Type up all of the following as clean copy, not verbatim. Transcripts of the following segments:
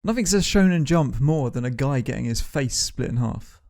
Nothing says Shonen Jump more than a guy getting his face split in half.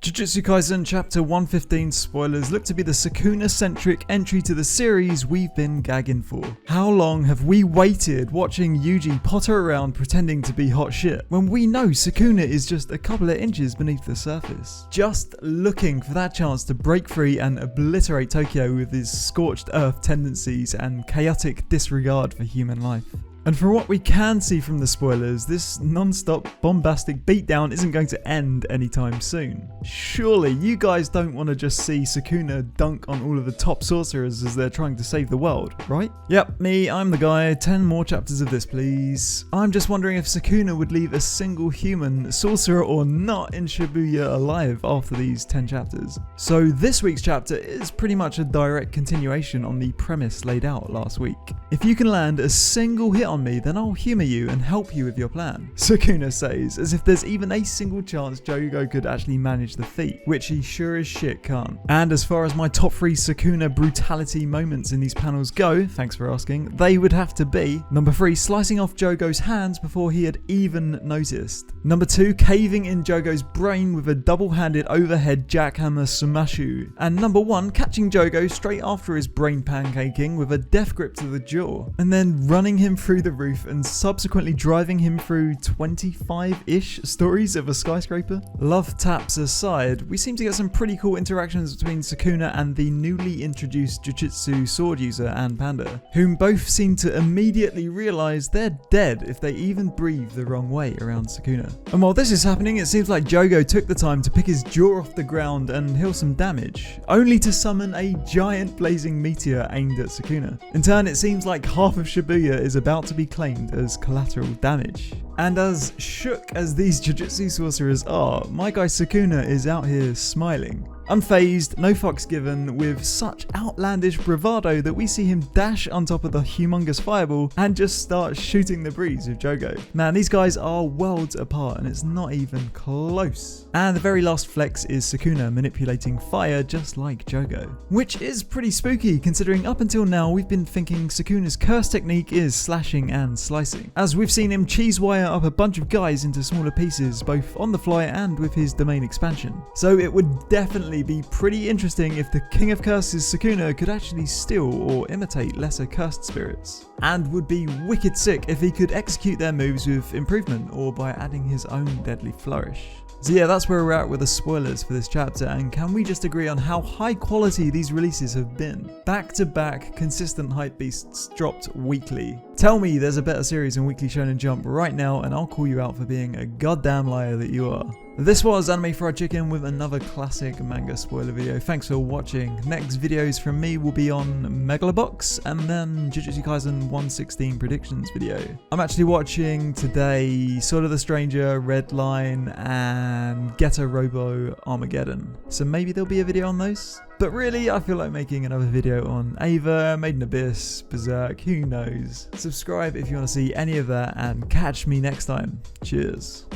Jujutsu Kaisen Chapter 115 spoilers look to be the Sukuna-centric entry to the series we've been gagging for. How long have we waited watching Yuji potter around pretending to be hot shit when we know Sukuna is just a couple of inches beneath the surface? Just looking for that chance to break free and obliterate Tokyo with his scorched earth tendencies and chaotic disregard for human life. And from what we can see from the spoilers, this non-stop bombastic beatdown isn't going to end anytime soon. Surely you guys don't want to just see Sukuna dunk on all of the top sorcerers as they're trying to save the world, right? Yep, me, I'm the guy. 10 more chapters of this, please. I'm just wondering if Sukuna would leave a single human, sorcerer or not, in Shibuya alive after these 10 chapters. So this week's chapter is pretty much a direct continuation on the premise laid out last week. If you can land a single hit on me, then I'll humour you and help you with your plan, Sukuna says, as if there's even a single chance Jogo could actually manage the feat, which he sure as shit can't. And as far as my top 3 Sukuna brutality moments in these panels go, thanks for asking, they would have to be: number 3, slicing off Jogo's hands before he had even noticed; number 2, caving in Jogo's brain with a double-handed overhead jackhammer sumashu; and number 1, catching Jogo straight after his brain pancaking with a death grip to the jaw, and then running him through the roof and subsequently driving him through 25-ish stories of a skyscraper. Love taps aside, we seem to get some pretty cool interactions between Sukuna and the newly introduced Jujutsu sword user and Panda, whom both seem to immediately realise they're dead if they even breathe the wrong way around Sukuna. And while this is happening, it seems like Jogo took the time to pick his jaw off the ground and heal some damage, only to summon a giant blazing meteor aimed at Sukuna. In turn, it seems like half of Shibuya is about to be claimed as collateral damage. And as shook as these Jujutsu sorcerers are, my guy Sukuna is out here smiling. Unfazed, no fucks given, with such outlandish bravado that we see him dash on top of the humongous fireball and just start shooting the breeze with Jogo. Man, these guys are worlds apart and it's not even close. And the very last flex is Sukuna manipulating fire just like Jogo, which is pretty spooky considering up until now we've been thinking Sukuna's curse technique is slashing and slicing, as we've seen him cheese wire up a bunch of guys into smaller pieces both on the fly and with his domain expansion. So it would definitely be pretty interesting if the King of Curses Sukuna could actually steal or imitate lesser cursed spirits, and would be wicked sick if he could execute their moves with improvement or by adding his own deadly flourish. So yeah, that's where we're at with the spoilers for this chapter, and can we just agree on how high quality these releases have been? Back to back consistent hype beasts dropped weekly. Tell me there's a better series in Weekly Shonen Jump right now and I'll call you out for being a goddamn liar that you are. This was Anime Fried Chicken with another classic manga spoiler video. Thanks for watching. Next videos from me will be on Megalobox and then Jujutsu Kaisen 116 predictions video. I'm actually watching today Sword of the Stranger, Redline and Getter Robo Armageddon. So maybe there'll be a video on those. But really, I feel like making another video on Ava, Made in Abyss, Berserk, who knows. Subscribe if you want to see any of that and catch me next time. Cheers.